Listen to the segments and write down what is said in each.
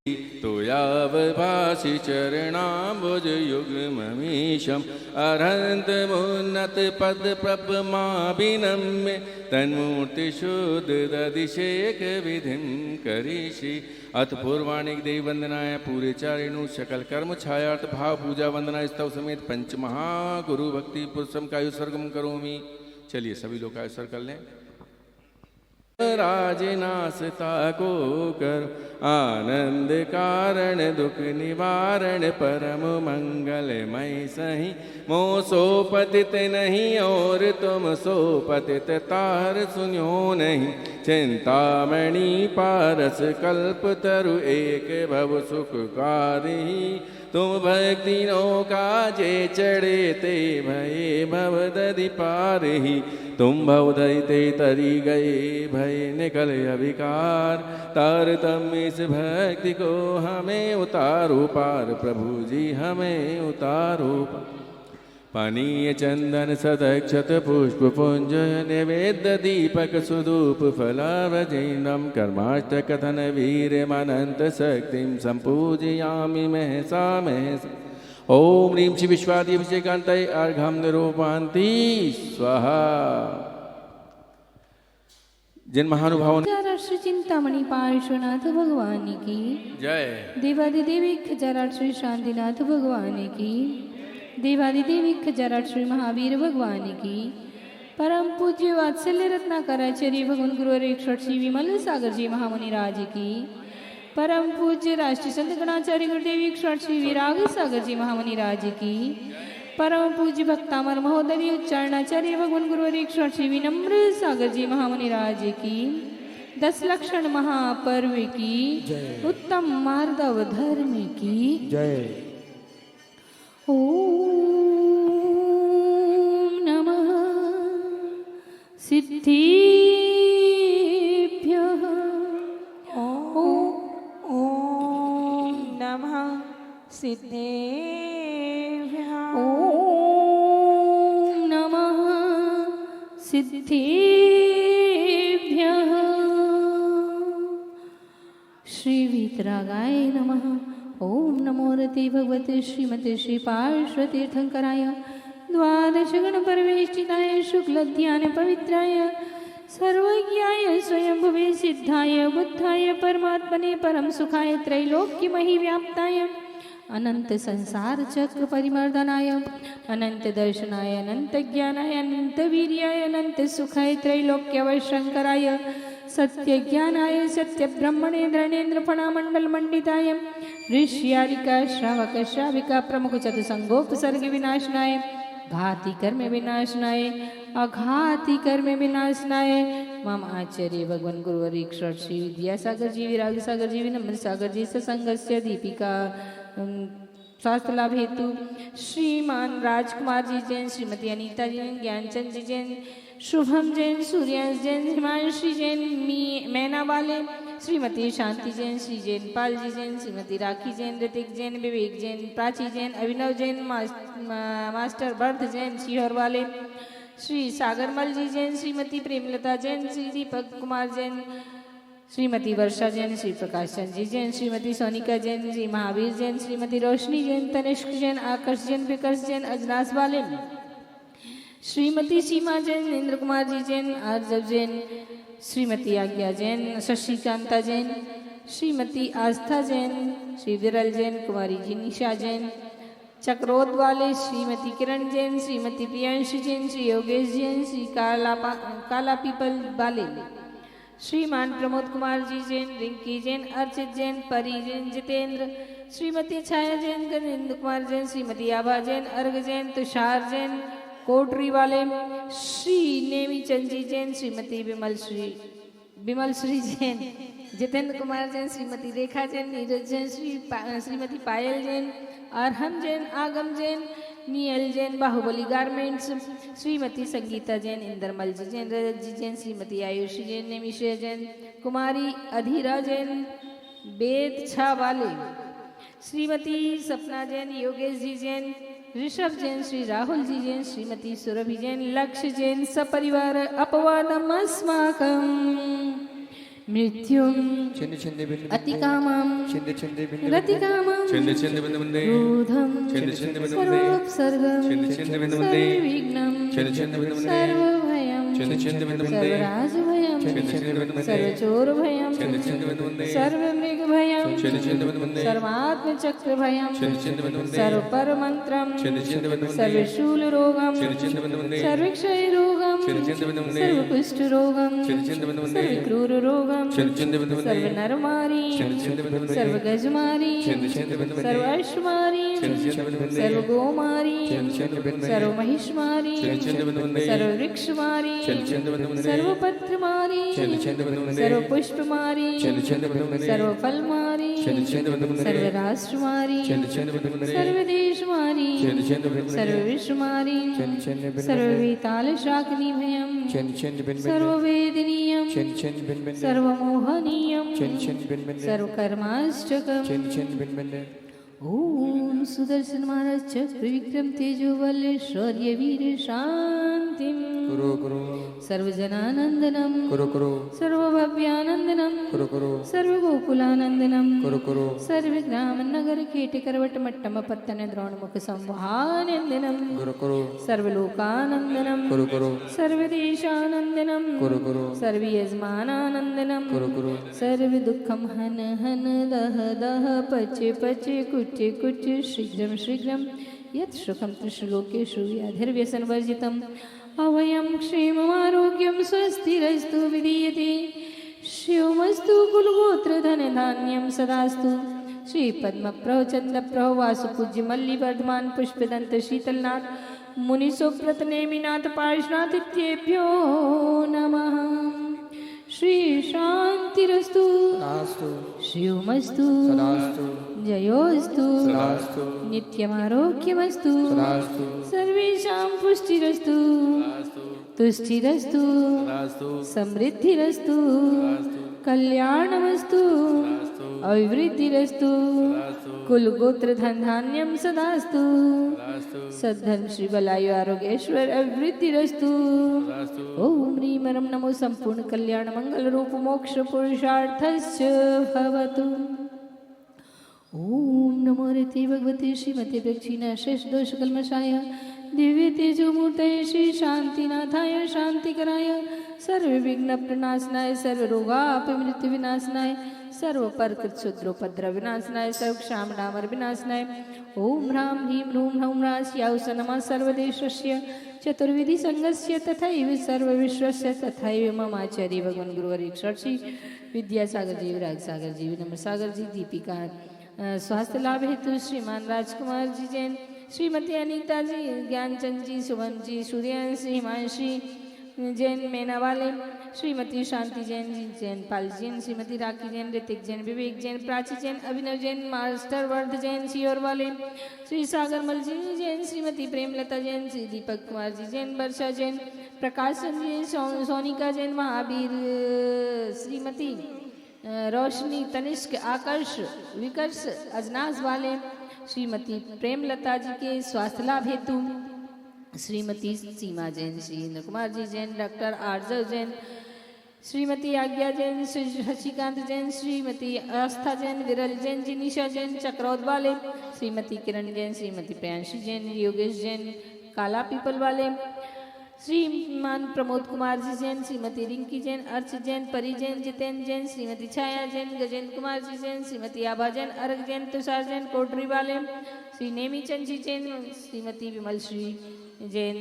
तोयावभाषि चरणाम्बुज युग्ममीशम् अरहन्तमुन्नतपदप्रभमाभिनम्य तन्मूर्तिशुद्धदधिशेखविधिं करिष्ये। अथ पूर्वाणिक देवी वंदनाय पूरे चारिणु सकल कर्म छायार्थ भाव पूजा वंदना स्तव समेत पंच महागुरु भक्ति पुरुषम का युसर्गम करोमि। चलिए सभी लोग का युसर्ग कर लें। राजनासता को कर आनंद कारण दुख निवारण परम मंगलमय सही। मो सो पतित नहीं और तुम सो पतित तार सुन्यो नहीं। चिंतामणि पारस कल्प तरु एक भव सुखकारी। तुम भक्तिनों का जे चढ़े ते भये भव दधि पारही। तुम भवदयि ते तरी गए भय निकल अभिकार। तार तम इस भक्ति को हमें उतारो पार। प्रभु जी हमें उतारो पार। पानीय चंदन सदक्षत पुष्प पुंज निवेद्य दीपक सुधूप फलावजैनम कर्माष्ट कथन वीर मनंत शक्तिम संपूजयामि महसा महसा। ओम ह्रीं श्री विश्वादिभिषेकांतये अर्घं निरूपन्ति स्वाहा। जिन महानुभावों श्री चिंतामणि पार्श्वनाथ भगवान की जय। देवादिदेवी खजाराट श्री शांतिनाथ भगवान की। देवादिदेवी खजाराट श्री महावीर भगवान की। परम पूज्य वात्सल्य रत्नाकराचार्य भगवान गुरु श्री विमल सागर जी महामुनि राज की। परम पूज्य राष्ट्रीय संत गणाचार्य गुरुदेव श्री विराग सागर जी महामुनि राज की। परम पूज्य भक्तामर महोदय उच्चारणाचार्य भगवान गुरु श्री विनम्र सागर जी महामुनि राज की। 10 लक्षण महापर्व की उत्तम मार्दव धर्म की जय। ओम नमः सिद्धिभ्यः। ओम नमः सिद्धेभ्यः। ओम नमः सिद्धिभ्यः। श्री वीतरागाय नमः। ओम नमो रते भगवते श्रीमते श्री पार्श्वतीर्थंकराय द्वादश गण परवेष्टिताय शुक्ल ध्यान पवित्राय सर्वज्ञाय स्वयंभुवे सिद्धाय बुद्धाय परमात्मने परम सुखाय त्रैलोक्य मही व्याप्ताय अनंत संसार चक्र परिमर्दनाय अनंत दर्शनाय अनंत ज्ञानाय अनंत वीर्याय अनंत सुखाय त्रैलोक्य वैशंकराय सत्य ज्ञानाय सत्य ब्रह्मणे द्रणेन्द्र फणामंडल मंडिताय ऋष्यारिका श्रावक श्राविका प्रमुख चतुसंगोपसर्ग विनाशनाय घाति कर्म विनाशनाय अघाति कर्म विनाशनाय मम आचार्य भगवान गुरुवर श्री विद्यासागर जी विराग सागर जी विनम्र सागर जी सत्संगस्य दीपिका स्वास्थ्य लाभ हेतु श्रीमान राजकुमार जी जैन श्रीमती अनीता जैन ज्ञानचंद जी जैन शुभम जैन सूर्यांश जैन हिमांशी जैन मैना वाले श्रीमती शांति जैन श्री जैन पाल जी जैन श्रीमती राखी जैन ऋतिक जैन विवेक जैन प्राची जैन अभिनव जैन मास्टर बर्थ जैन सीहोर वाले श्री सागरमल जी जैन श्रीमती प्रेमलता जैन श्री दीपक कुमार जैन श्रीमती वर्षा जैन श्री प्रकाश चंद जी जैन श्रीमती सोनिका जैन श्री महावीर जैन श्रीमती रोशनी जैन तनिष्क जैन आकर्ष जैन विकर्ष जैन अजनास वाले श्रीमती सीमा जैन इंद्र कुमार जी जैन आर्जव जैन श्रीमती आज्ञा जैन शशिकांता जैन श्रीमती आस्था जैन श्री विरल जैन कुमारी जी निशा जैन चक्रोद वाले श्रीमती किरण जैन श्रीमती प्रियांशी जैन श्री योगेश जैन श्री काला पीपल वाले श्रीमान प्रमोद कुमार जी जैन रिंकी जैन अर्चित जैन परी जैन जितेंद्र श्रीमती छाया जैन गजेंद्र कुमार जैन श्रीमती आभा जैन अर्घ जैन तुषार जैन कोटरी वाले श्री नेमी चंद जी जैन श्रीमती विमल श्री जैन जितेंद्र कुमार जैन श्रीमती रेखा जैन नीरज जैन श्रीमती पायल जैन अरहम जैन आगम जैन नियल जैन बाहुबली गारमेंट्स श्रीमती संगीता जैन इंदरमल जी जैन रजत जी जैन श्रीमती आयुषी जैन निमिषा जैन कुमारी अधीरा जैन वेद छा वाले श्रीमती सपना जैन योगेश जी जैन ऋषभ जैन श्री राहुल जी जैन श्रीमती सुरभि जैन लक्ष्य जैन सपरिवार अपवादम अस्माकं मृत्युं छिंद छिंद बिंद अतिकामं छिंद छिंद बिंद रतिकामं छिंद छिंद बिंद बिंदे क्रोधं छिंद छिंद बिंद बिंदे सर्वोपसर्गं छिंद छिंद बिंद बिंदे सर्वविघ्नं छिंद छिंद बिंद बिंदे सर्वभयं छिंद छिंद बिंद बिंदे सर्वराजभयं छिंद छिंद बिंद बिंदे सर्वचोरभयं छिंद छिंद बिंद बिंदे सर्वमृगभयं छिंद छिंद बिंद बिंदे सर्वात्मचक्रभयं छिंद छिंद बिंद बिंदे सर्वपरमन्त्रं छिंद छिंद बिंद बिंदे सर्वशूलरोगं छिंद छिंद बिंद बिंदे सर्वक्षयरोगं छिंद छिंद बिंद बिंदे सर्वकुष्ठरोगं छिंद छिंद बिंद बिंदे सर्वक्रूररोगं छिंद छिंद बिंद बिंदे सर्वनरमारी छिंद छिंद बिंद बिंदे सर्वगजमारी छिंद छिंद बिंद बिंदे सर्वअश्वमारी छिंद छिंद बिंद बिंदे सर्वगोमारी छिंद छिंद बिंद बिंदे सर्वमहिष्मारी छिंद छिंद बिंद बिंदे सर्ववृक्षमारी छिंद छिंद बिंद बिंदे सर्वपत्रमारी छिंद छिंद बिंद बिंदे सर्वपुष्पमारी छिंद छिंद बिंद बिंदे सर्वफलमारी छिंद छिंद बिंद बिंदे सर्वराष्ट्रमारी छिंद छिंद बिंद बिंदे सर्वदेशमारी छिंद छिंद बिंद बिंदे सर्वविश्वमारी छिंद छिंद बिंद सर्ववेतालशाकिनीभयं छिंद छिंद बिंद बिंद सर्ववेदनीयं छिंद छिंद बिंद बिंद सर्वमोहनीयं छिंद छिंद बिंद बिंद सर्वकर्माष्टकं छिंद छिंद बिंद बिंद ओम सुदर्शन महाराज चक्र विक्रम तेजो बल शौर्य वीर शांतिम कुरु कुरु सर्वजनानंदनम कुरु कुरु सर्वभव्यानंदनम कुरु कुरु सर्वगोकुलानंदनम कुरु कुरु सर्वग्राम नगर कीट करवट मट्टम पत्तन द्रोणमुख संवहानंदनम कुरु कुरु सर्वलोकानंदनम कुरु कुरु सर्वदेशानंदनम कुरु कुरु सर्वयजमानानंदनम कुरु कुरु सर्वदुःखं हन हन दह दह पचे पचे कुचे कुचे शीघ्रं शीघ्रं यत् सुखं त्रिषुलोकेषु व्याधिर्व्यसनवर्जितम् अभयं क्षेममारोग्यं स्वस्तिरस्तु विधीयते शिवमस्तु कुलगोत्रधनधान्यं सदास्तु श्रीपद्मप्रभचन्द्रप्रभ वासुपूज्य मल्लिवर्धमान पुष्पदन्त शीतलनाथ मुनिसुव्रत नेमिनाथ पार्श्वनाथ इत्येभ्यो नमः। श्री शांतिरस्तु सदास्तु शिवमस्तु सदास्तु जयोस्तु सदास्तु नित्यमारोग्यमस्तु सदास्तु सर्वेषां पुष्टिरस्तु तुष्टिरस्तु समृद्धिरस्तु कल्याणमस्तु अभिवृद्धिरस्तु कुलगोत्र धन धान्यं सदास्तु सद्धर्म श्री बलायु आरोग्येश्वर अभिवृद्धिरस्तु ओम ह्रीं रं नमो संपूर्ण कल्याण मंगल रूप मोक्ष पुरुषार्थस्य भवतु। ओम नमो रति भगवती श्रीमती प्रक्षिणा शेष दोष कल्मषाय दिव्य तेजो मूर्तये श्री शांतिनाथाय शांतिकराय सर्व विघ्न प्रणाशनाय सर्व रोगापमृत्यु विनाशनाय सर्व परकृत शुद्रोपद्रव विनाशनाय सर्व क्षाम डामर विनाशनाय ओम ह्रां ह्रीं ह्रूं ह्रौं ह्रास्याउस नमः सर्वदेशस्य चतुर्विधि संघस्य तथैव सर्वविश्वस्य तथैव ममाचार्य भगवान गुरुवर श्री विद्यासागर जी विराग सागर जी विनम्र सागर जी दीपिका स्वास्थ्य लाभ हेतु श्रीमान राजकुमार जी जैन श्रीमती अनीता जी ज्ञानचंद जी सुमन जी सूर्यांश हिमांशी जैन मेना वाले श्रीमती शांति जैन जी जैन पाल जैन श्रीमती राखी जैन ऋतिक जैन विवेक जैन प्राची जैन अभिनव जैन मास्टर वर्ध जैन सियोर वाले श्री सागर मल जी जैन श्रीमती प्रेमलता जैन श्री दीपक कुमार जी जैन वर्षा जैन प्रकाश चंद जैन सोनिका जैन महावीर श्रीमती रोशनी तनिष्क आकर्ष विकर्ष अजनास वाले श्रीमती प्रेमलता जी के स्वास्थ्य लाभ हेतु श्रीमती सीमा जैन श्री इंद्र कुमार जी जैन डॉक्टर आर्जव जैन श्रीमती आज्ञा जैन श्री शशिकांत जैन श्रीमती आस्था जैन विरल जैन जी निशा जैन चक्रौद वाले श्रीमती किरण जैन श्रीमती प्रियांशी जैन योगेश जैन काला पीपल वाले श्रीमान प्रमोद कुमार जी जैन श्रीमती रिंकी जैन अर्च जैन परी जैन जितेंद्र जैन श्रीमती छाया जैन गजेंद्र कुमार जी जैन श्रीमती आभा जैन अर्घ जैन तुषार जैन कोटरी वाले श्री नेमीचंद जी जैन श्रीमती विमल श्री जैन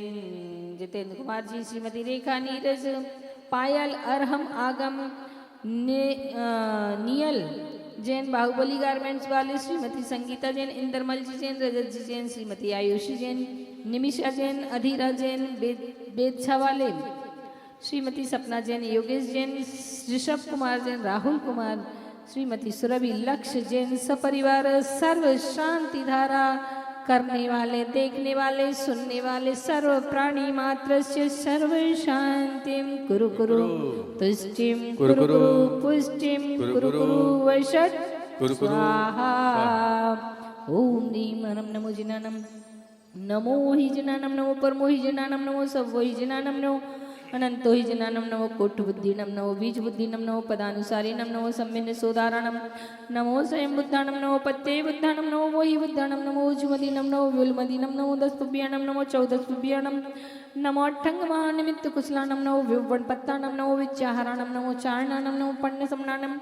जितेंद्र कुमार जी श्रीमती रेखा नीरज पायल अरहम आगम नियल जैन बाहुबली गारमेंट्स वाले श्रीमती संगीता जैन इंदरमल जी जैन रजत जी जैन श्रीमती आयुषी जैन निमिषा जैन अधीरा जैन बेदछा वाले श्रीमती सपना जैन योगेश जैन ऋषभ कुमार जैन राहुल कुमार श्रीमती सुरभि लक्ष्य जैन सपरिवार सर्व शांति धारा करने वाले देखने वाले सुनने वाले सर्व प्राणी मात्र से सर्व शांतिम कुरु कुरु तुष्टिम कुरु कुरु पुष्टिम कुरु कुरु वैषट स्वाहा। ओम ह्रीं रं नमो जिनानम नमो हि जनानम नमो परमो हि जनानम नमो सर्वो हि जनानम नमो अनंतो हि जनानं नमो कोटबुद्धिनं नमो बीजबुद्धिनं नमो पदानुसारिणं नमो सम्मिन्न सोदारणं नमो स्वयं बुद्धानं नमो पत्ये बुद्धानं नमो वोहि बुद्धानं नमो जुमदीनं नमो व्युलमदीनं नमो दस्पुभ्यानं नमो चौदस्पुभ्यानं नमो अट्ठंगमहानिमित्त कुशलानं नमो विवणपत्तानं नमो विच्चाहाराणं नमो चारणानं नमो पण्यसमनानं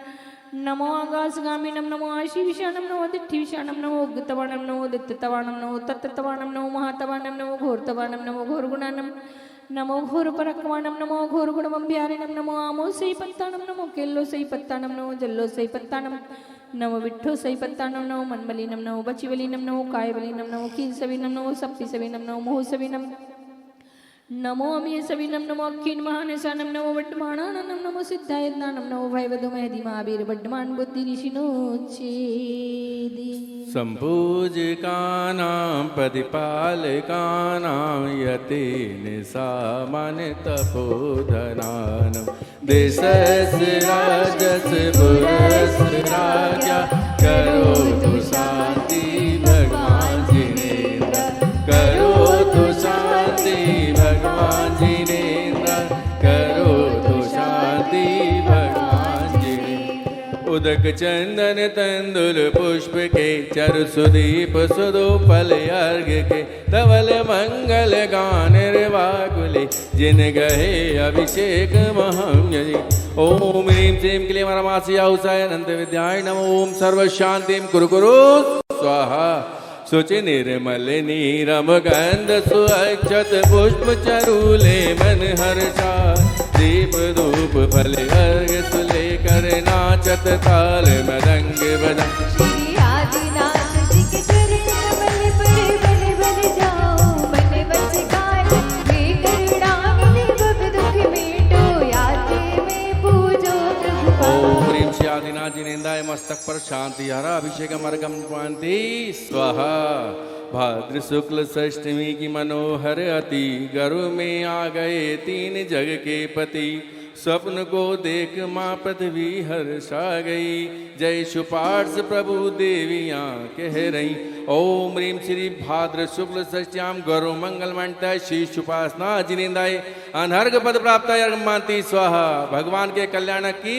नमो आकाशगामिनं नमो आशीविषाणं नमो दिट्ठिविषाणं नमो उग्गतवाणं नमो दित्ततवाणं नमो तत्ततवाणं नमो महातवाणं नमो घोरतवाणं नमो घोरगुणानं नमो घोरपरक्वाणं नमो घोरगुणमभ्यारिणं नमो आमो सैपत्तानं नमो केल्लो सैपत्तानं नमो जल्लो सैपत्तानं नमो विट्ठो सैपत्तानं नमो मन्मलिनं नमो बचिवलिनं नमो कायवलिनं नमो कीलसविनं नमो सप्पिसविनं नमो मोहसविनं नमो अमीयसविनं नमो अक्कीन महानसानं नमो वड्डमाणानं नमो सिद्धायज्ञानं नमो भैवधो महदी महावीर वड्डमान बुद्धि ऋषिनोच्छेदि सम्पूजिकानां प्रतिपालकानां यतेन सामान्य तपोधनानं देशस्य राजस्य पुरस्य राज्ञा करोतु शान्ति भगवान् जिनेन्द्र करोतु शान्ति भगवान् जिनेन्द्र करोतु शान्ति भगवान् जिनेन्द्र उदक चंदन तंदुल पुष्प के चरु सुदीप सुदो फल अर्घ के धवल मंगल गान वाकुले जिन गहे अभिषेक महम्यजी ओम ह्रीं श्रीं क्लीं परमासी औसाय अनंत विद्याय नमो ओम सर्व शांतिं कुरु कुरु स्वाहा शुचि निर्मल नीरम गंध सुअक्षत पुष्प चरूले मन हर्षा दीप धूप फल अर्घ सुले कर नाचत ताल मदंग बजा श्री आदिनाथ जी के चरण कमल पर बन बन जाओ मन बच गाय वे करुणानिधि भव दुख मिटो याति में पूजो प्रभु ओम ह्रीं श्री आदिनाथ जिनेन्द्राय मस्तक पर शांति हरा अभिषेक मर्गम पांति स्वाहा भाद्र शुक्ल षष्टमी की मनोहर अति गर्भ में आ गए तीन जग के पति स्वप्न को देख माँ पृथ्वी हर्षा गई जय सुपार्श प्रभु देवियाँ कह रही ओम ह्रीं श्री भाद्र शुक्ल षष्ठ्याम गौरव मंगल मंडय श्री सुपासना जिनेन्द्राय अनर्घ पद प्राप्त मानती स्वाहा भगवान के कल्याण की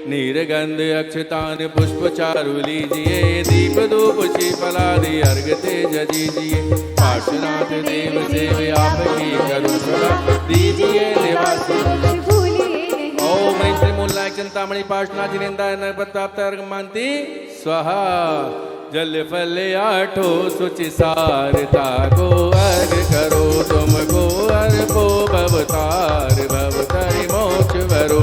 नीरगंध अक्षतान पुष्प चारु लीजिए दीप धूप फलादि अर्घ तेज दीजिए पार्श्वनाथ देव सेव आपकी करुणा दीजिए निवास ओम ह्रीं श्री मूलनायक चिंतामणि पार्श्वनाथ जिनेन्द्राय नरपत प्राप्त अर्घ मानती स्वाहा जल फल आठो सुचि सारता को अर्घ करो तुमको अर्पो भवतार भवतरि मोक्ष वरो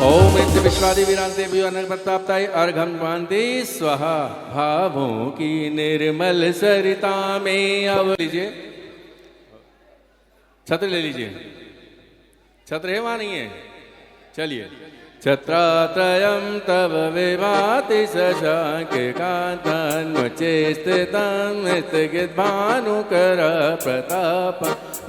ओम इंद्र विश्वादि वीरांते भी अनर्पत प्राप्ताय अर्घम पांति स्वाहा भावों की निर्मल सरिता में अब लीजिए छत्र ले लीजिए छत्र है वहां नहीं है चलिए छत्रात्रयं तव विभाति शशांक कांतान्मुचेस्थितं स्थितभानुकर प्रताप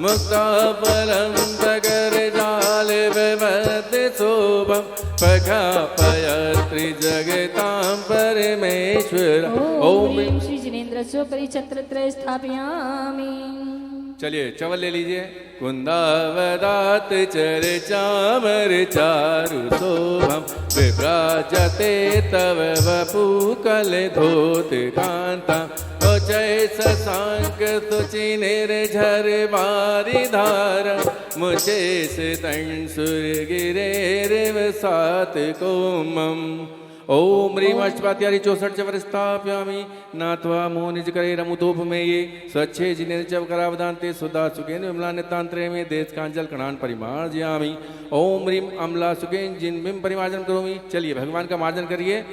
मुक्ताफलं तगरजाल विवदति शोभं प्रखापयत्रि जगतां परमेश्वर ओम ह्रीं श्री जिनेन्द्र स्वपरि छत्रत्रय स्थापयामि चलिए चवल ले लीजिए कुंदावदात चर्चामर चारु शोभम विभ्राजते तव वपु कल धोत कांता जय शशांक तुचि निर्झर बारी धार मुझे से तन सुर गिरे रिव सात कोमम ओम ह्रीं अष्टपात्यादि 64 चवर स्थापयामि नात्वा मोह निज करे रमुतोप में ये स्वच्छे जिनेन्द्र चव करावदान्ते सुधा सुखेन विमला नितांतरे में देश कांजल कणान परिमार्जयामि ओम ह्रीं अमला सुखेन जिन बिम परिमार्जन करोमि चलिए भगवान का मार्जन करिए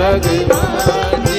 भगवान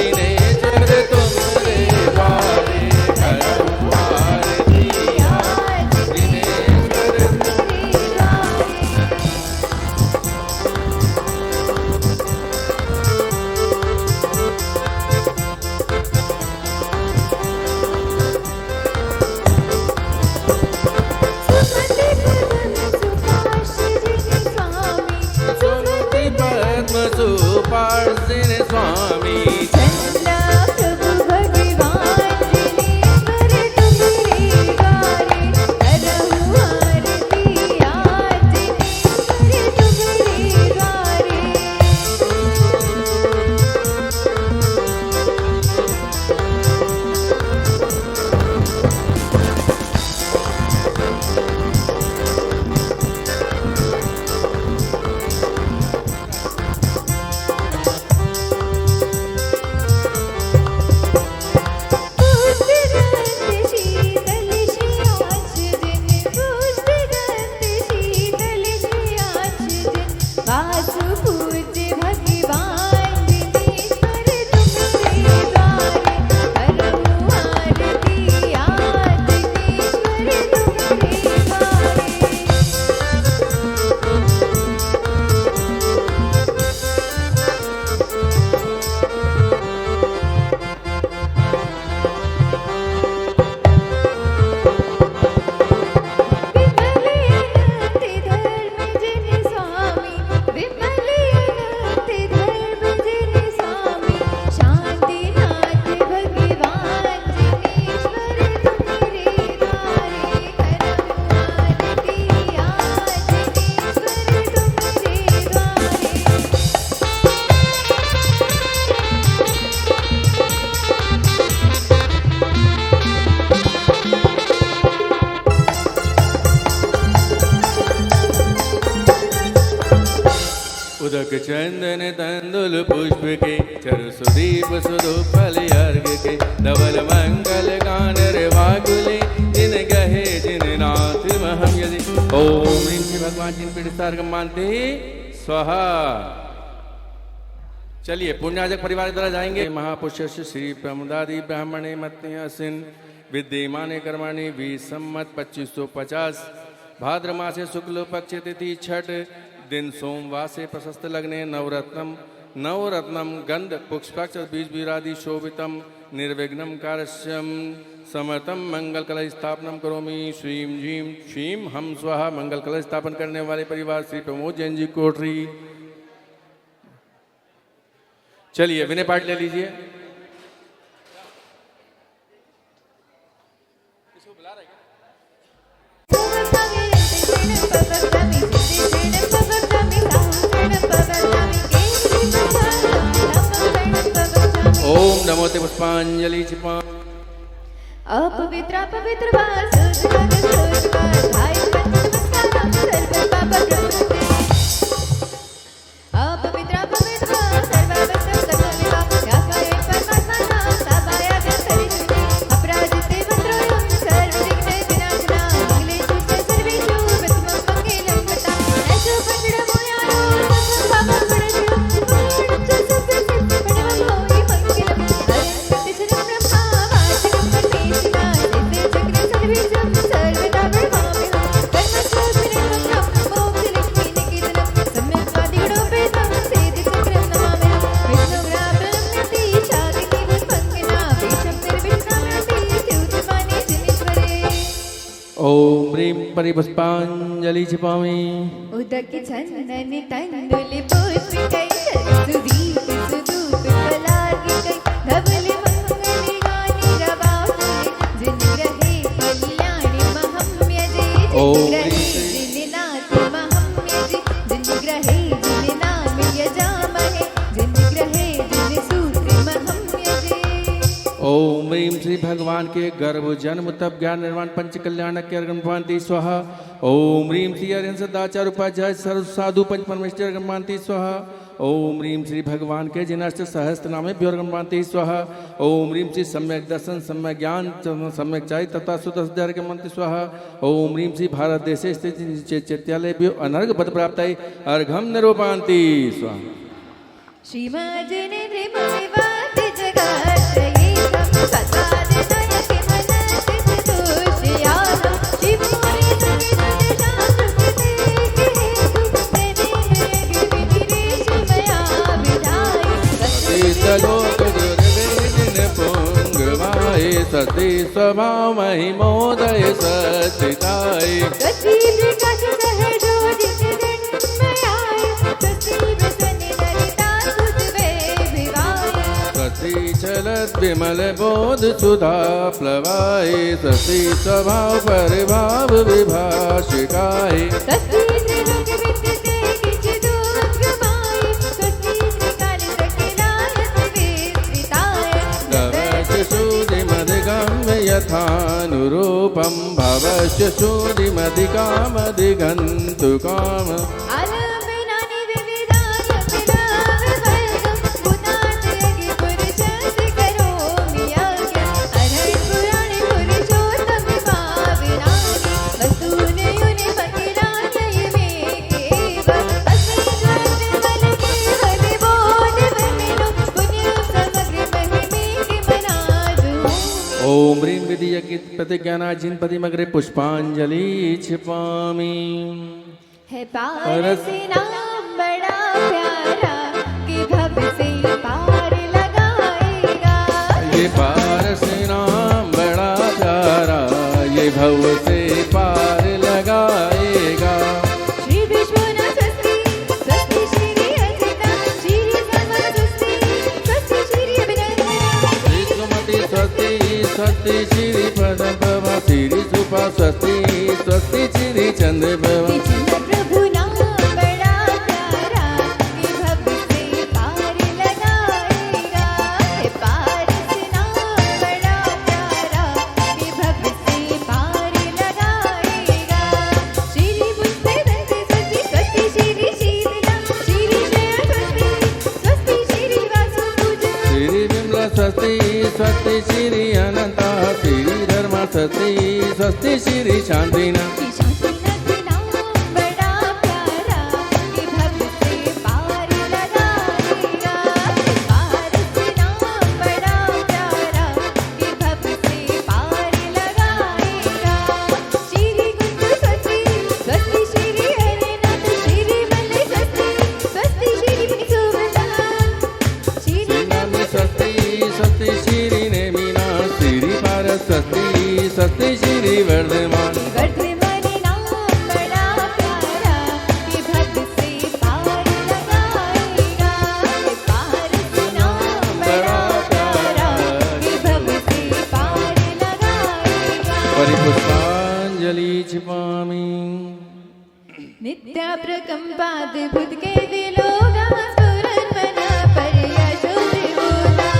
उदक चंदन तंदुल पुष्प के चरु सुदीप सुधूप फल अर्घ के धवल मंगल गान रे वागुले जिन गहे जिन नाथ महम यदि ओम ह्रीं श्री भगवान जिन पीठ सार्गम मानते स्वाहा। चलिए पुण्याजक परिवार द्वारा जाएंगे। महापुष्य श्री प्रमुदादि ब्राह्मणे मत्य असिन विद्यमाने कर्माणि वी सम्मत 2550 भाद्र मासे शुक्ल पक्ष तिथि छठ दिन सोमवार से प्रशस्त लग्ने नवरत्नम गंध पुष्पाक्ष बीज बीरादि शोभितम निर्विघ्नं कार्यस्यम समर्थम मंगल कलश स्थापनम करोमि श्रीं जीं श्रीं हम स्वाहा। मंगल कलश स्थापन करने वाले परिवार श्री प्रमोद जैन जी कोठरी। चलिए विनय पाठ ले लीजिए। ओम नमो ते पुष्पांजलि छिपा अपवित्र पवित्र वासु भाई नमस्कार सर्व पाप प्रवृत्ति अपवित्र पवित्र सर्ववस्त्र सर्वविभा याकाय परमात्मा नाम सभाया गंधरिष्ठे अपराजिते वस्त्रोयं सर्वविघ्ने विनाशना मंगले शुचे सर्वेषु प्रथमं मंगलं कृता ऐसो पंचडमोयानो पाप पडशु पूर्णं च सप्तसिद्धि पडवं होई मंगलम् अरण्यतिशरं ब्रह्मा वाचकं परमेशिना सिद्धे चक्रे सर्वेशं सर्वदा ब्रह्मामिहं कर्मस्वरूपिणं मोक्षलक्ष्मी निकेतनं सम्यक् स्वादिगुणोपेतं सिद्धिचक्रं नमामिहं विष्णुग्राब्रह्मति शाकिनी पुष्पङ्गिना वेषं निर्विघ्नमति स्तुतिमाने शनीश्वरे। ओम ह्रीं परिपुष्पांजलि छिपामि उदक चंदन तंदुल पुष्पिकै सुदीप सुधूप फलार्घिकै धवल मंगल गानि रवाफुले जिन ग्रहे कल्याणि महं यजे जिन ग्रहे जिन नाथ महं यजे जिन ग्रहे जिन नाम यजामहे जिन ग्रहे जिन सूत्र महं यजे। ओम ह्रीं श्री भगवान के गर्भ जन्म तप ज्ञान निर्वाण पंच कल्याण के अर्घ्यमान्ति स्वाहा। ओम ह्रीं श्री हरिहंस सदाचार उपाध्याय सर्व साधु पंच परमेश्वर अर्घ्यमान्ति स्वाहा। ओम ह्रीं श्री भगवान के जिनाष्ट सहस्त्र नामेभ्यो अर्घ्यमान्ति स्वाहा। ओम ह्रीं श्री सम्यक दर्शन सम्यक ज्ञान सम्यक चाय तथा सुतस्य अर्घ्यमान्ति स्वाहा। ओम ह्रीं श्री भारत देशे स्थित चैत्यालयभ्यो अनर्घ पद प्राप्ताय अर्घ्यं निरूपन्ति स्वाहा। श्रीमज्जनेन्द्र मुनिवाद जगात्रये सत्पादनायके मनस्थित दोषयानं शिवोरे दुर्गे शास्त्रकृते हेतु विधिरेश मया विधाय सतीसलोक दुर्वेदिन पुंगवाय सती स्वभाव महिमोदय सचिताय सती प्रकाश सहजो जितजन्मयाय सती व्यसनि ललिता सुतवे विवाय सती चलत विमल बोध सुधा प्लवाय सती स्वभाव परिभाव विभाषिकाय सती त्रिलोक विद्यते किंचिदुपक्रमाय सती त्रिकाल सकलाय विस्तृताय भवश्य शूदिमधिगम्य यथानुरूपं भवश्य शूदिमधिकामधिगन्तु काम आलम्बनानि विविधाशक्तिदाविवर्गं भूतान्तयज्ञ पुरुषस्य करोमि यज्ञम् अरण्यपुराणे पुरुषोत्तमभाविनानि वस्तूनि युनि फकीरान्ययमेकेव अस्मै द्वन्द्वबलके बलिबोधवर्मिनो पुण्यं समग्र महिमेति मनादु। ओम ह्रीं विधि यज्ञ प्रतिज्ञाना जिन पतिमग्रे पुष्पांजलि छिपामि। है पारसी नाम बड़ा प्यारा कि भव से पार लगाएगा। ये पारस नाम बड़ा प्यारा ये भव से पार लगाएगा। श्री विश्वनाथ स्वस्ति स्वस्ति श्री हंसिता श्री सर्वस्वस्ति स्वस्ति श्री अभिनंदना श्री सुमति स्वस्ति स्वस्ति श्री पद्मभवा श्री सुपा स्वस्ति स्वस्ति श्री चंद्रभवा। प्रभु नाम बड़ा प्यारा कि भव से पार लगाएगा। है पारस नाम बड़ा प्यारा कि भव से पार लगाएगा। श्री पुष्पे दंते स्वस्ति स्वस्ति श्री शीतला श्री जया स्वस्ति स्वस्ति श्री शांतिना कि शांतिनाथ नाम बड़ा प्यारा कि भव से पार लगाएगा। पारस नाम बड़ा प्यारा कि भव से पार लगाएगा। श्री गुरु स्वस्ति स्वस्ति श्री हरिनाथ श्री बल स्वस्ति स्वस्ति श्री सुवदान श्री नाम स्वस्ति स्वस्ति श्री नेमिना श्री पारस स्वस्ति स्वस्ति श्री वर्धमान वर्धमानी नाम बड़ा प्यारा कि भव से पार लगाएगा। पारस नाम बड़ा प्यारा कि भव से पार लगाएगा। परिपुष्पांजलि छिपामि नित्या प्रकंपाद्भुत के दिलोगा स्फुरन मना पर यशो त्रिभुजा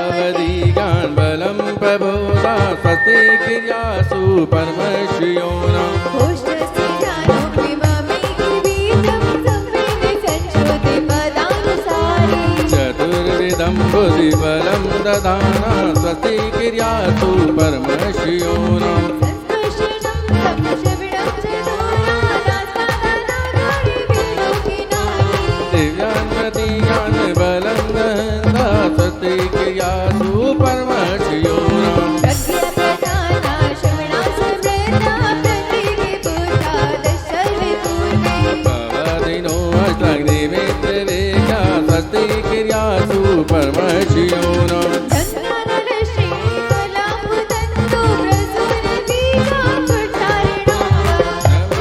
अवधि ज्ञान बलम प्रबोधा स्वस्ति क्रियासु परमश्रियो नमः होष्टस्य ज्ञानोऽग्निममे बीजं संवेद संशोधि पदानुसारी चतुर्विधं बुद्धिबलं ददाना स्वस्ति क्रियासु परमश्रियो नमः संस्पर्शनं संशविणं च दूरानास्तादानागारि विलोकिनानि दिव्यान् प्रतिज्ञान बलं दहन्ता स्वस्ति क्रियासु परमश्रियो नमः प्रज्ञाप्रदाना श्रवणा समृद्धा प्रतिविभूता दशर्विपूर्णे भवदिनो अष्टाग्निमित्रवेगा स्वस्ति क्रियासु परमश्रियो नमः धन्यानलक्ष्मी कलामुदन्तु प्रसूनबीजाकुट्टारिणा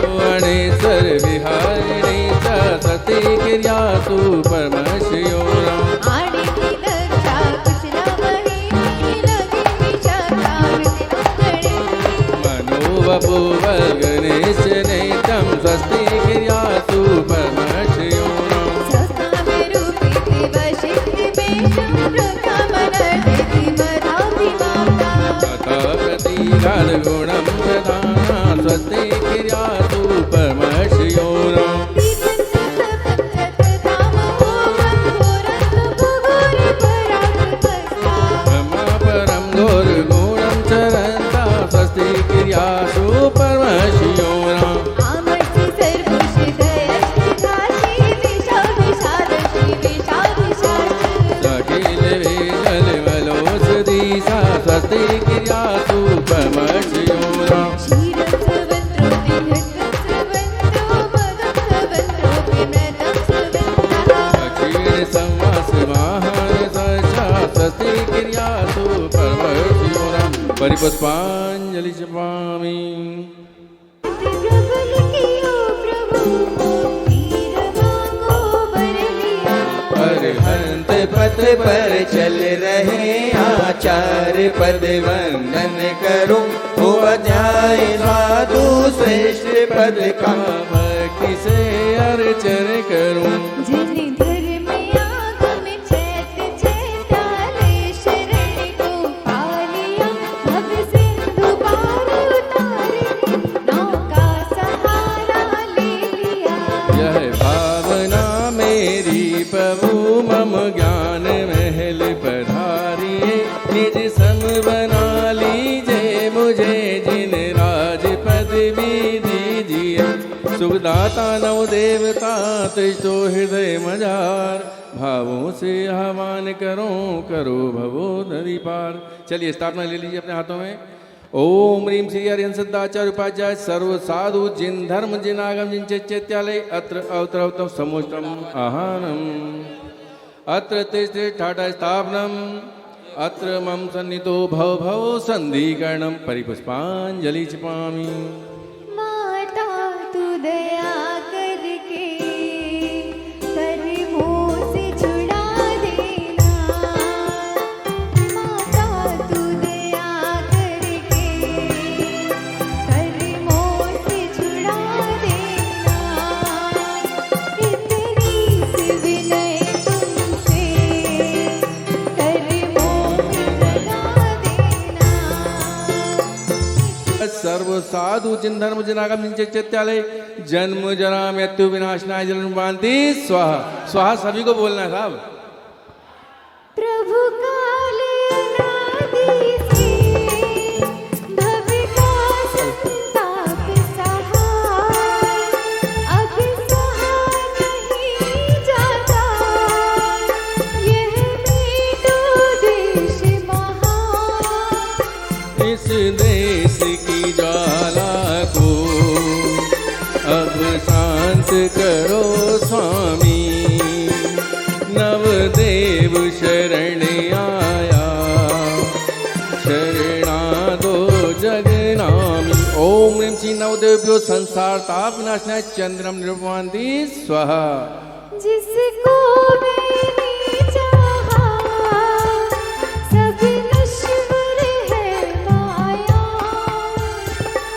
भुवनेश्वर विहारिणी च स्वस्ति क्रियासु परमश्रियो नमः आडिनी दक्षा कुशलामणि नीलगिरि शाखावृतिनागणि मनोवपुवल्गणेशनेतं स्वस्ति क्रियासु परमश्रियो नमः स्वस्नाभिरूपिति वशिष्टिवेषं प्रकामनर्दिति मदाभिमाप्ता तथा प्रतीकाद्गुणं प्रदाना स्वस्ति क्रियासु परमश्रियो नमः ब्रह्मापरं घोरगुणं चरन्ता स्वस्ति क्रियासु परमश्रियो नमः अखिल वेदलवलोषधि सा स्वस्ति क्रियासु परमश्रियो नमः दक्षिण संवास महान सचा स्वस्ति क्रियासु परमश्रियो नमः परिपुष्पांजलि छिपामि अरहंत पथ पर चल रहे आचार पद वंदन करूं हो अध्याय साधु श्रेष्ठ पद का भक्ति से अर्चन करूं यह भावना मेरी प्रभु मम ज्ञान महल पधारिए निज सम बना लीजिए मुझे जिन राज पदवी दीजिए सुखदाता नव देवता तुझो हृदय मजार भावों से आह्वान करो भवो नदी पार। चलिए स्थापना ले लीजिए अपने हाथों में। ओम ह्रीं श्री हरिहंस सिद्धाचार्य उपाध्याय सर्व साधु जिन धर्म जिन आगम जिन चैत्यालय अत्र अवतरवतम समुष्टम आहानम अत्र तिष्ठे ठाठा स्थापनम अत्र मम सन्निधो भव भव संधिकरणम परिपुष्पांजलि छिपामि। माता तू दया करके कर मोह से छुड़ा देना। माता तू दया करके कर मोह से छुड़ा देना। इतनी सी विनय तुमसे कर मोह मिटा देना। सर्व साधु जिन धर्म जिन आगम जिन चैत्यालय जन्म जरा मृत्यु विनाशनाय जलन शांति स्वाहा। स्वाहा सभी को बोलना है साहब। प्रभु काले अनादि से भव देश की ज्वाला को अब शांत करो स्वामी। नवदेव शरण आया, शरणा दो जगनामी। ओम ह्रीं श्री नवदेव्यो संसार ताप विनाशनाय चंद्रम निर्वान्ति स्वाहा। जिसको मैंने चाहा सब नश्वर है माया,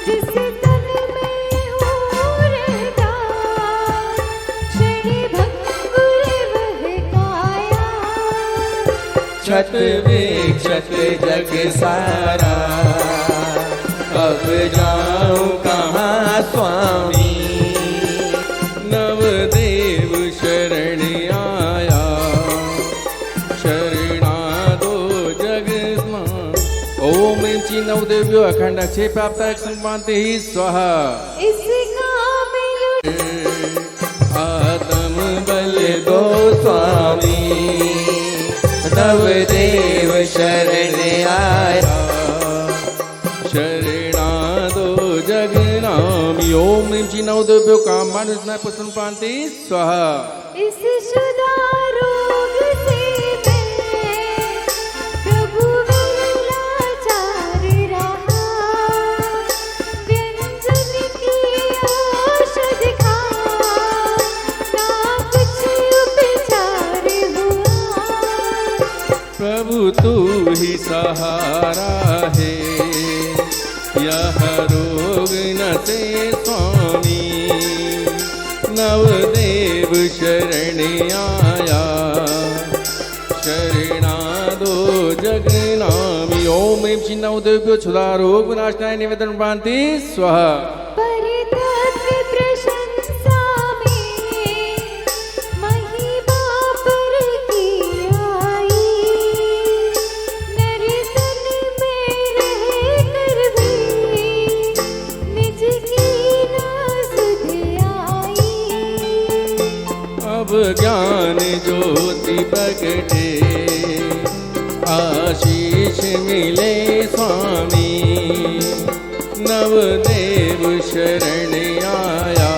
जिस तन में हो रहता क्षण भंगुर वह काया। छत विक्षत जग सारा, अब जाऊं कहाँ स्वामी। नवदेव शरण आया, शरणा दो जगन्नाथ। ओम ह्रीं श्री नवदेव्यो अखंड अक्षय प्राप्त संपाते ही स्वाहा। इसका मिलु आत्म बल दो स्वामी, नवदेव शरण आया, शरणा दो जगनामी। ओम ह्रीं श्री नवदेव्यो काम मानुष पुष्पं पान्ति स्वाहा। इस शुदा रोग से मैं प्रभु लाचार रहा, व्यंजन की औषध खा ना कुछ उपचार हुआ। प्रभु तू ही सहारा है, यह रोग न से स्वामी। नवदेव शरण आया, शरणा दो जगनामी। ओम ह्रीं श्री नवदेव्यो क्षुधा रोग विनाशनाय निवेदन पान्ति स्वाहा। परितत्व प्रशंसा में महिमा पर की आई, नर्तन में रहकर भी निज की न सुध आई। अब ज्ञान ज्योति प्रगटे, आशीष मिले स्वामी। नवदेव शरण आया,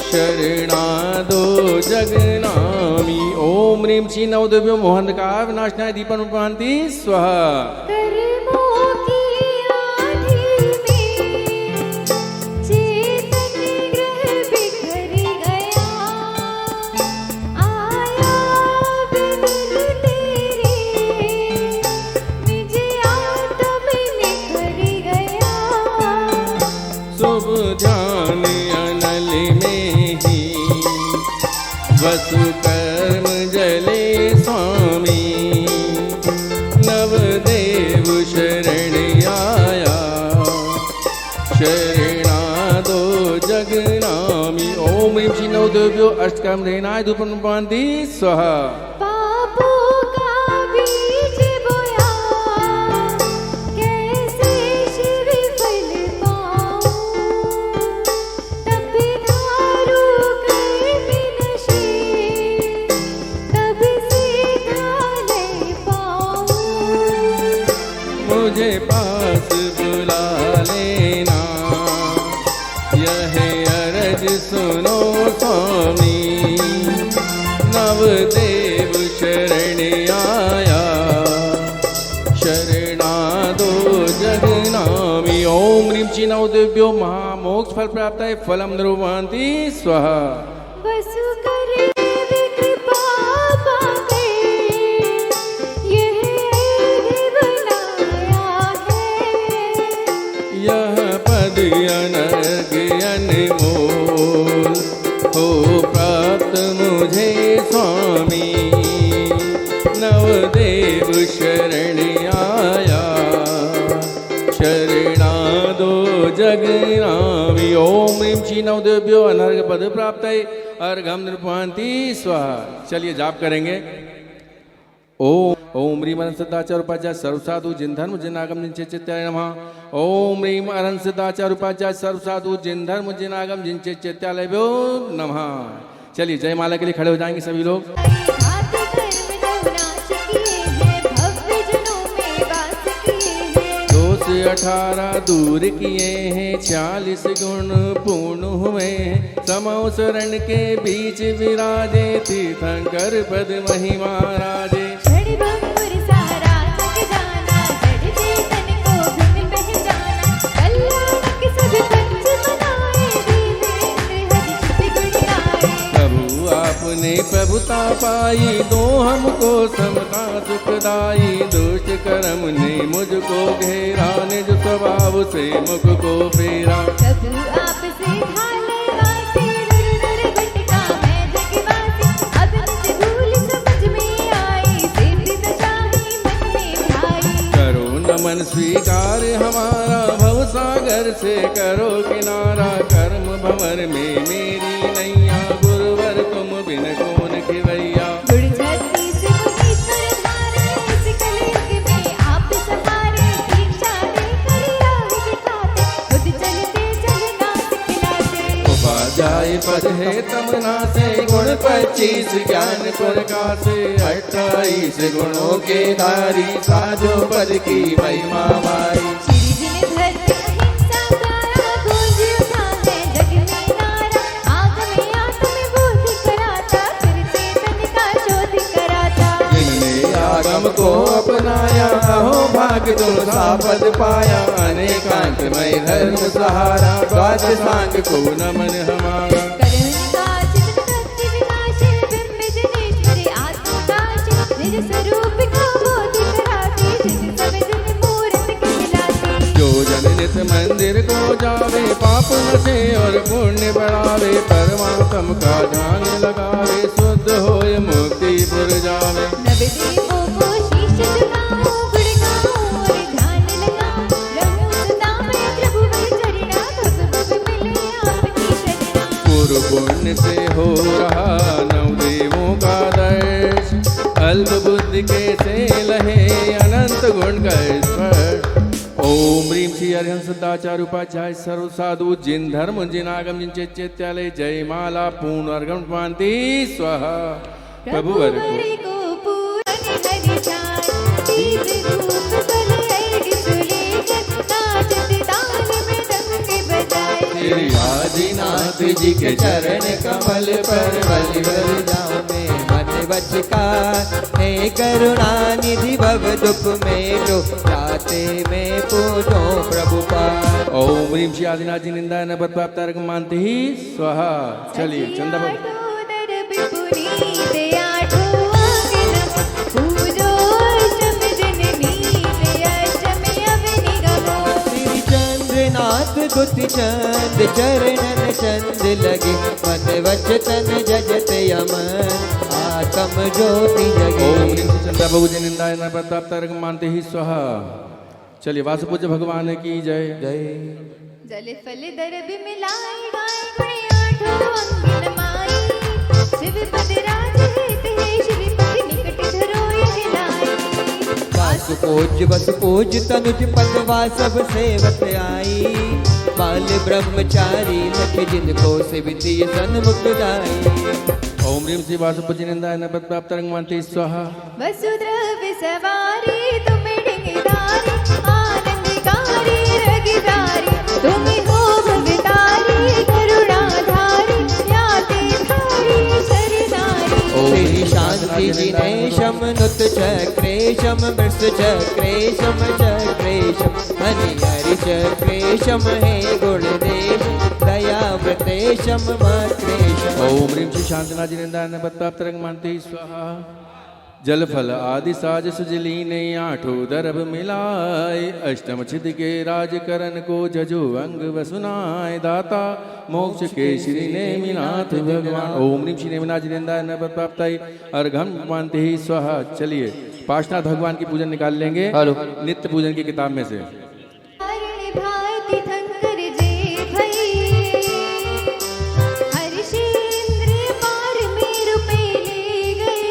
शरणा दो जगनामी। ओम ह्रीं श्री नवदेव्यो मोहंधकार विनाशनाय दीपं पान्ति स्वाहा। कर्मों की आंधी में चेतन ग्रह बिखर गया, आया बिमल तेरे निज आत्म निखर गया। शुभ ध्यान अनल में ही वसु कर्म जले स्वामी। नवदेव शरण आया, शरणा दो जगनामी। ओम ह्रीं श्री नवदेव्यो अष्टकर्म धेनाय धूपं पान्ति स्वाहा। पापों का बीज बोया कैसे शिव फल पाऊं, तब धारू कर विनशे तब सीधा ले पाऊं। मुझे पास बुला लेना, यह अरज सुनो स्वामी। नवदेव शरण आया, शरणा दो जगनामी। ओम ह्रीं श्री नवदेव्यो महामोक्ष फल प्राप्त है फलम निर्वान्ति स्वाहा। वसु कर कृपा पाके यह ऐध बनाया है। यह पद अनर्घ अनमोल हो प्राप्त मुझे स्वामी। नवदेव शरण आया, शरणा दो जगनामी। ओम ह्रीं श्री नवदेव्यो अनर्घ पद प्राप्त है अर्घम निर्पान्ति स्वाहा। चलिए जाप करेंगे। ओम ह्रीं अरहं सिद्धाचार्य उपाध्याय सर्वसाधु जिन धर्म जिन आगम जिन चित्त्याय नमः। ओम ह्रीं अरहं सिद्धाचार्य उपाध्याय सर्वसाधु जिन धर्म जिन आगम जिन चित्त्यालयो नमः। चलिए जय माला के लिए खड़े हो जाएंगे सभी लोग। घात कर्म नवनाश किए हैं, भव्य जनों में वास किए हैं। दोष 18 दूर किए हैं, 40 गुण पूर्ण हुए हैं। समौ शरण के बीच विराजे, तीर्थंकर पद महिमा राजे। क्षण भंगुर सारा जग जाना, जड़ चेतन को भिन्न पहचाना। कल्याणक सब पंच बनाए, देवेंद्र हरि चित गुण गाए। प्रभु आपने प्रभुता पाई, दो हमको समता सुखदाई। दुष्ट कर्म ने मुझको घेरा, निज स्वभाव से मुख को फेरा। प्रभु आपसे भाले वासे, डर डर भटका मैं जगवासी। अब मुझे भूल समझ में आई, सिद्धि दशा ही मन में भाई। करो नमन स्वीकार हमारा, भवसागर से करो किनारा। कर्म भंवर में मेरी नैया, गुरुवर तुम बिन कौन खिवैया। गुण छत्तीस मुनीश्वर धारे, इस कलयुग में आप सहारे। दीक्षा देकर राह दिखाते, खुद चलते चलना सिखलाते। उपाध्याय पद है तमना से, गुण 25 ज्ञान प्रकाशे। 28 गुणों के धारी, साजो पद की महिमा माई। श्री जिन धर्म अहिंसा प्यारा, गूंज उठा है जग में नारा। आग में आत्म बोध कराता, फिर चेतन का शोध कराता। जिनने आगम को अपनाया, हो भाग तुम सा पद पाया। अनेकांतमय धर्म सहारा, द्वादश सांग को नमन हमारा। करुण काचित भक्ति विनाशी, ब्रह्म जनेश्वरी आत्मकाशी। निज स्वरूप का बोध कराते, जिन सब जन मूर्त कहलाते। जो जन नित मंदिर को जावे, पाप नशे और पुण्य बढ़ावे। परमात्म का ध्यान लगावे, शुद्ध होए मुक्ति पुर जावे। नवदेवों को शीश झुकाओ, गुण गाओ और ध्यान लगाओ। रहूं सदा मैं प्रभु वर चरणा, भव भव मिले आपकी शरणा। पूर्व पुण्य से हो रहा नवदेवों का दर्श। अल्प बुद्धि के से लहे, अनंत गुण का स्पर्श। ओम ह्रीं श्री हरिहंस सदाचार्य उपाध्याय सर्व साधु, जिन धर्म जिन आगम जिन चैत्यालय। जय माला पूर्ण अर्घम मानती स्वाहा। प्रभु वर को को पूरन हरि चार, तीज रूप बल ऐड सुलेखन। नाचत ताल में डंक बजाए। श्री आदिनाथ जी के चरण कमल पर बलिवर जाऊं मैं मन बचका। हे करुणा निधि भव दुख में लो, राते में पूजो प्रभु पार। ओम ह्रीं श्री आदिनाथ जी निंदा न बदपाप तारक मानते ही स्वाहा। चलिए चंदा बाबू। आठों दरब पुनीत, आठों आंगन पूजो अष्टम जननी। अष्टम अवनि गमो। श्री चंद्रनाथ दुति चंद, चरणन चंद लगे। मन वचन जजत यमन, आत्म ज्योति जगे। ओम ह्रीं श्री चंदा बाबू जी निंदा न बदपाप तारक मानते ही स्वाहा। चलिए वासुपूज्य भगवान की जय। जय। जल फल दरब मिलाई, गाय गुण आठों अंगन माई। शिव पद राज हित है, श्रीपति निकट धरो यहिलाई। वासु पूज बस पूज, तनुज पदवा सब सेवत आई। बाल ब्रह्मचारी लख, जिनको सेविती सन्मुख जाई। ओम ह्रीं श्री वासुपूज्य निंदा न बदपाप तारक मानते स्वाहा। वसुद्रव्य सवारी, तुम डिंगदारी। आनंदकारी रगिदारी, तुम हो भवतारी। करुणाधारी, याते धारी शरणारी। श्री शांति जिनेशम नुत चक्रेशम, मृष चक्रेशम चक्रेशम। हरि हरि चक्रेशम हे गुणदेश, दया व्रतेशम मक्रेशम। ओम ह्रीं श्री शांतनाथ जी निंदा न बदपाप तारक मानते ही स्वाहा। जल फल आदि साज सुजलीने, आठों दरब मिलाए। अष्टम छिद के राज करन को, जजो अंग वसुनाय। दाता मोक्ष के श्री नेमिनाथ भगवान। ओम ह्रीं श्री नेमिनाथ जी निंदा न बदपापताई अर्घम मानते ही स्वाहा। चलिए पार्श्वनाथ भगवान की पूजन निकाल लेंगे। हेलो नित्य पूजन की किताब में से। हरण भांति थंकर जे भई, हर्षेंद्र मार मेरु पे ले गए।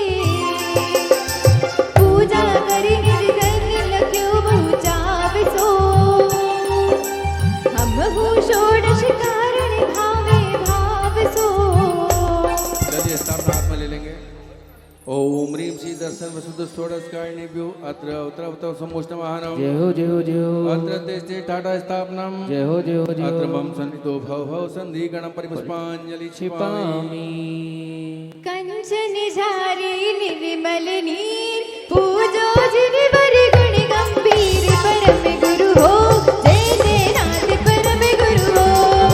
पूजा करि निज धन लग्यो बहु चाव सो। हमहु षोडश कारण भावे भाव सो। चलिए स्थापना हाथ में ले लेंगे। ओम ह्रीं श्री दर्शन वसुद षोडशकारिणीभ्यो अत्र उत्तरवतौ सम्मुष्टवाहनम् जय हो जय हो जय हो अत्र तेस्ते टाटा स्थापनम् जय हो जय हो जय अत्र हो मम सन्निधो भव सन्धि गणं परिपुष्पाञ्जलि क्षिपामि कंचन झारी निर्मल नीर पूजो जिनवर गुण गंभीर परम गुरु हो जय जय नाथ परम गुरु हो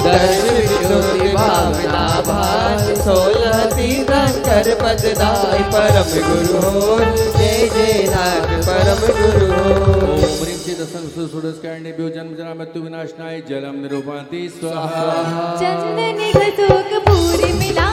दर्श विज्योति भावना भास 16 तीर्थंकर पददाय परम गुरु हो जय जय नाथ परम गुरु हो ओम ह्रीं श्री दर्शन वसुद षोडशकारिणीभ्यो जन्म जरा मृत्यु विनाशनाय जलम निरूपन्ति स्वाहा चंदन घसो कपूर मिला